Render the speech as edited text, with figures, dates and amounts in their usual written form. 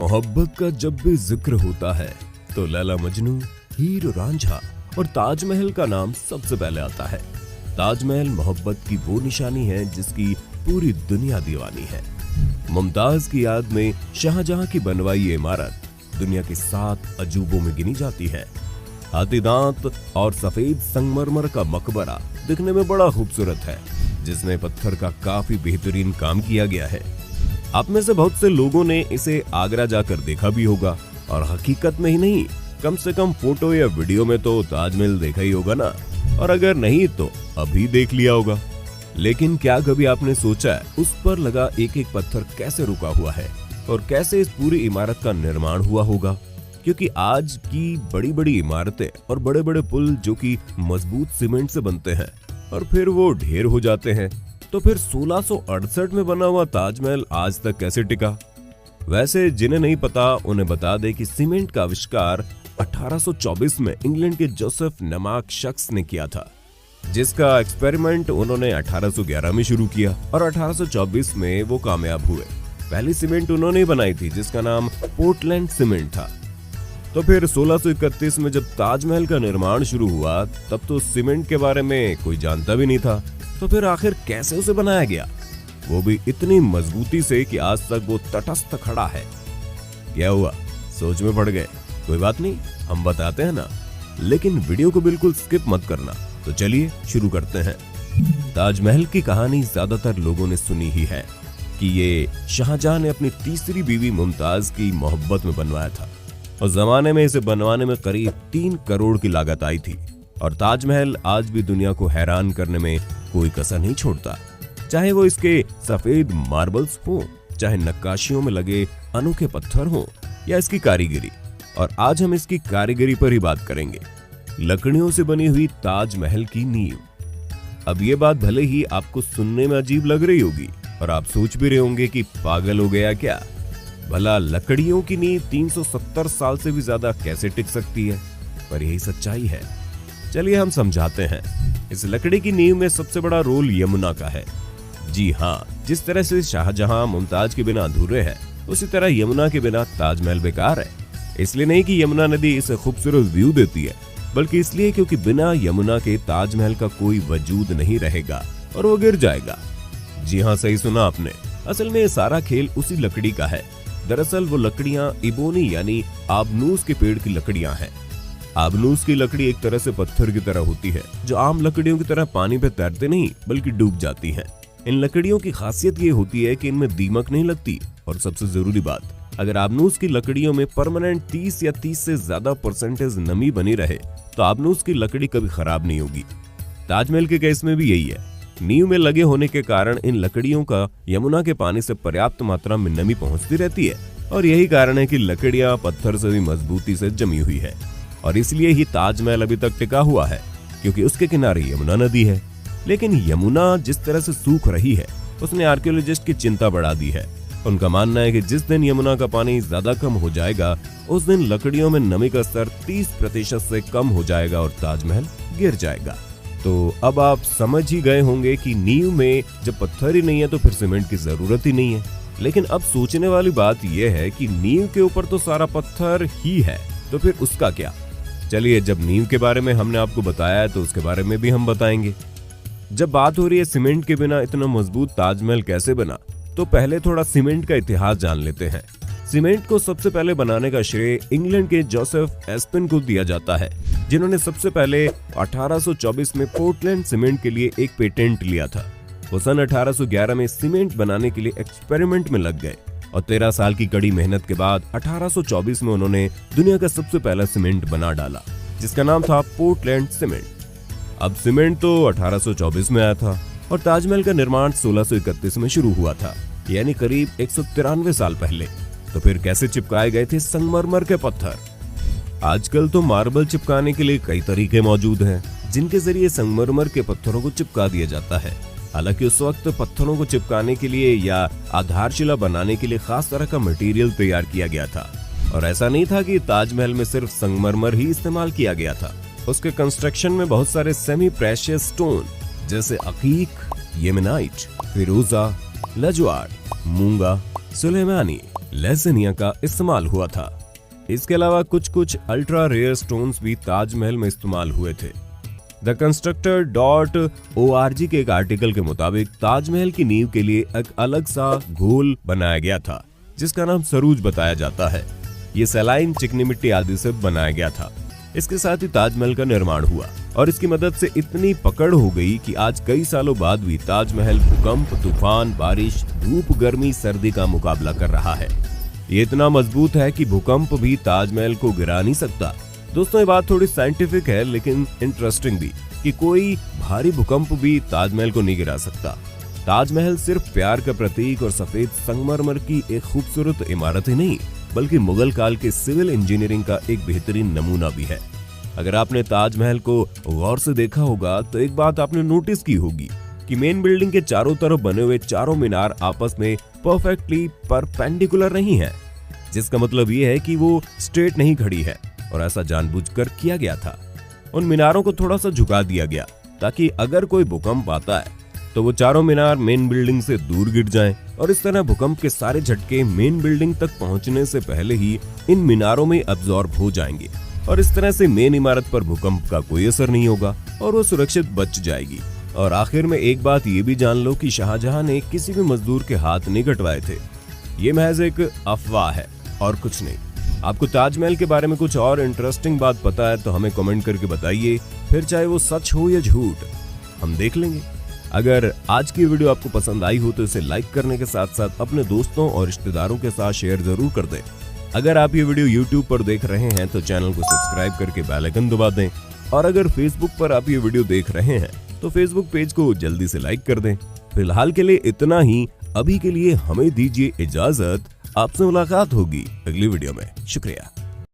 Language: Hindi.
मोहब्बत का जब भी जिक्र होता है तो लैला मजनू, हीर रांझा और ताजमहल का नाम सबसे पहले आता है। ताजमहल मोहब्बत की वो निशानी है जिसकी पूरी दुनिया दीवानी है। मुमताज की याद में शाहजहां की बनवाई ये इमारत दुनिया के 7 अजूबों में गिनी जाती है। हाथी दांत और सफेद संगमरमर का मकबरा दिखने में बड़ा खूबसूरत है, जिसमें पत्थर का काफी बेहतरीन काम किया गया है। आप में से बहुत से लोगों ने इसे आगरा जाकर देखा भी होगा, और हकीकत में ही नहीं, कम से कम फोटो या वीडियो में तो ताजमहल देखा ही होगा ना, और अगर नहीं तो अभी देख लिया होगा। लेकिन क्या कभी आपने सोचा है उस पर लगा एक एक पत्थर कैसे रुका हुआ है और कैसे इस पूरी इमारत का निर्माण हुआ होगा? क्योंककि आज की बड़ी बड़ी इमारतें और बड़े बड़े पुल जो कि मजबूत सीमेंट से बनते हैं और फिर वो ढेर हो जाते हैं, तो फिर 1668 में बना हुआ ताजमहल आज तक कैसे टिका? वैसे जिन्हें नहीं पता उन्हें बता दे कि सीमेंट का आविष्कार 1824 में इंग्लैंड के जोसेफ नामक शख्स ने किया था, जिसका एक्सपेरिमेंट उन्होंने 1811 में शुरू किया और 1824 में वो कामयाब हुए। पहली सीमेंट उन्होंने बनाई थी जिसका नाम पोर्टलैंड सीमेंट था। तो फिर 1631 में जब ताजमहल का निर्माण शुरू हुआ तब तो सीमेंट के बारे में कोई जानता भी नहीं था। तो फिर आखिर कैसे उसे बनाया गया, वो भी इतनी मजबूती से कि आज तक वो तटस्थ खड़ा है? क्या हुआ, सोच में पड़ गए? कोई बात नहीं, हम बताते हैं ना, लेकिन वीडियो को बिल्कुल स्किप मत करना। तो चलिए शुरू करते हैं। ताजमहल की कहानी ज्यादातर लोगों ने सुनी ही है कि ये शाहजहां ने अपनी तीसरी बीवी मुमताज की मोहब्बत में बनवाया था, और जमाने में इसे बनवाने में करीब 3 करोड़ की लागत आई थी। और ताजमहल आज भी दुनिया को हैरान करने में कोई कसर नहीं छोड़ता, चाहे वो इसके सफेद मार्बल्स हो, चाहे नक्काशियों में लगे अनोखे पत्थर हो, या इसकी कारीगरी। और आज हम इसकी कारीगरी पर ही बात करेंगे। लकड़ियों से बनी हुई ताजमहल की नींव। अब ये बात भले ही आपको सुनने में अजीब लग रही होगी और आप सोच भी रहे होंगे कि पागल हो गया क्या, भला लकड़ियों की नींव 370 साल से भी ज्यादा कैसे टिक सकती है? पर यही सच्चाई है। चलिए हम समझाते हैं। इस लकड़ी की नींव में सबसे बड़ा रोल यमुना का है। जी हाँ, जिस तरह से शाहजहां मुमताज के बिना अधूरे है, उसी तरह यमुना के बिना ताजमहल बेकार है। इसलिए नहीं कि यमुना नदी इसे खूबसूरत व्यू देती है, बल्कि इसलिए क्योंकि बिना यमुना के ताजमहल का कोई वजूद नहीं रहेगा और वो गिर जाएगा। जी हाँ, सही सुना आपने। असल में ये सारा खेल उसी लकड़ी का है। दरअसल वो लकड़ियां इबोनी यानी आबनूस के पेड़ की लकड़ियां हैं। आबनूस की लकड़ी एक तरह से पत्थर की तरह होती है, जो आम लकड़ियों की तरह पानी पे तैरते नहीं बल्कि डूब जाती हैं। इन लकड़ियों की खासियत ये होती है कि इनमें दीमक नहीं लगती, और सबसे जरूरी बात, अगर आबनूस की लकड़ियों में परमानेंट 30 या 30 से ज्यादा % नमी बनी रहे तो आबनूस की लकड़ी कभी खराब नहीं होगी। ताजमहल के केस में भी यही है। नींव में लगे होने के कारण इन लकड़ियों का यमुना के पानी से पर्याप्त मात्रा में नमी पहुंचती रहती है, और यही कारण है कि लकड़ियां पत्थर से भी मजबूती से जमी हुई है। और इसलिए ही ताजमहल अभी तक टिका हुआ है, क्योंकि उसके किनारे यमुना नदी है। लेकिन यमुना जिस तरह से सूख रही है उसने आर्कियोलॉजिस्ट की चिंता बढ़ा दी है। उनका मानना है कि जिस दिन यमुना का पानी ज्यादा कम हो जाएगा उस दिन लकड़ियों में नमी का स्तर 30% से कम हो जाएगा और ताजमहल गिर जाएगा। तो अब आप समझ ही गए होंगे कि नींव में जब पत्थर ही नहीं है तो फिर सीमेंट की जरूरत ही नहीं है। लेकिन अब सोचने वाली बात यह है कि नींव के ऊपर तो सारा पत्थर ही है, तो फिर उसका क्या? चलिए, जब नींव के बारे में हमने आपको बताया है तो उसके बारे में भी हम बताएंगे। जब बात हो रही है सीमेंट के बिना इतना मजबूत ताजमहल कैसे बना, तो पहले थोड़ा सीमेंट का इतिहास जान लेते हैं। सीमेंट को सबसे पहले बनाने का श्रेय इंग्लैंड के जोसेफ एस्पिन को दिया जाता है, जिन्होंने सबसे पहले 1824 में पोर्टलैंड सीमेंट के लिए एक पेटेंट लिया था। वो सन 1811 में सीमेंट बनाने के लिए एक्सपेरिमेंट में लग गए, और 13 साल की कड़ी मेहनत के बाद 1824 में उन्होंने दुनिया का सबसे पहला सीमेंट बना डाला, जिसका नाम था पोर्टलैंड सीमेंट। अब सीमेंट तो 1824 में आया था और ताजमहल का निर्माण 1631 में शुरू हुआ था, यानी करीब 193 साल पहले। तो फिर कैसे चिपकाए गए थे संगमरमर के पत्थर? आजकल तो मार्बल चिपकाने के लिए कई तरीके मौजूद हैं, जिनके जरिए संगमरमर के पत्थरों को चिपका दिया जाता है। हालांकि उस वक्त पत्थरों को चिपकाने के लिए या आधारशिला बनाने के लिए खास तरह का मटेरियल तैयार किया गया था, और ऐसा नहीं था कि ताजमहल में सिर्फ संगमरमर ही इस्तेमाल किया गया था। उसके कंस्ट्रक्शन में बहुत सारे सेमी प्रेशियस स्टोन जैसे अकीक, येमेनाइट, फिरोजा, लजवाड़, मूंगा, सुलेमानी, लेसेनिया का इस्तेमाल हुआ था। इसके अलावा कुछ अल्ट्रा रेयर स्टोन्स भी ताजमहल में इस्तेमाल हुए थे। द Constructor.org के एक आर्टिकल के मुताबिक ताजमहल की नींव के लिए एक अलग सा घोल बनाया गया था जिसका नाम सरूज बताया जाता है। ये सलाइन, चिकनी मिट्टी आदि से बनाया गया था। इसके साथ ही ताजमहल का निर्माण हुआ और इसकी मदद से इतनी पकड़ हो गई कि आज कई सालों बाद भी ताजमहल भूकंप, तूफान, बारिश, धूप, गर्मी, सर्दी का मुकाबला कर रहा है। ये इतना मजबूत है कि भूकंप भी ताजमहल को गिरा नहीं सकता। दोस्तों, ये बात थोड़ी साइंटिफिक है लेकिन इंटरेस्टिंग भी, कि कोई भारी भूकंप भी ताजमहल को नहीं गिरा सकता। ताजमहल सिर्फ प्यार का प्रतीक और सफेद संगमरमर की एक खूबसूरत इमारत ही नहीं, बल्कि मुगल काल के सिविल इंजीनियरिंग का एक बेहतरीन नमूना भी है। अगर आपने ताजमहल को गौर से देखा होगा तो एक बात आपने नोटिस की होगी कि मेन बिल्डिंग के चारों तरफ बने हुए चारों मीनार आपस में परफेक्टली परपेंडिकुलर नहीं है, जिसका मतलब ये है कि वो स्ट्रेट नहीं खड़ी है और ऐसा जानबूझकर किया गया था। उन मीनारों को थोड़ा सा झुका दिया गया ताकि अगर कोई भूकंप आता है तो वो चारों मीनार मेन बिल्डिंग से दूर गिर जाएं और इस तरह भूकंप के सारे झटके मेन बिल्डिंग तक पहुंचने से पहले ही इन मीनारों में अब्जॉर्ब हो जाएंगे और इस तरह से मेन इमारत पर भूकंप का कोई असर नहीं होगा और वो सुरक्षित बच जाएगी। और आखिर में एक बात ये भी जान लो कि शाहजहां ने किसी भी मजदूर के हाथ नहीं कटवाए थे। ये महज एक अफवाह है और कुछ नहीं। आपको ताजमहल के बारे में कुछ और इंटरेस्टिंग बात पता है तो हमें कमेंट करके बताइए, फिर चाहे वो सच हो या झूठ हम देख लेंगे। अगर आज की वीडियो आपको पसंद आई हो तो इसे लाइक करने के साथ साथ अपने दोस्तों और रिश्तेदारों के साथ शेयर जरूर कर दें। अगर आप ये वीडियो YouTube पर देख रहे हैं तो चैनल को सब्सक्राइब करके बेल आइकन दबा दें और अगर Facebook पर आप ये वीडियो देख रहे हैं तो Facebook पेज को जल्दी से लाइक कर दें। फिलहाल के लिए इतना ही। अभी के लिए हमें दीजिए इजाजत। आपसे मुलाकात होगी अगली वीडियो में। शुक्रिया।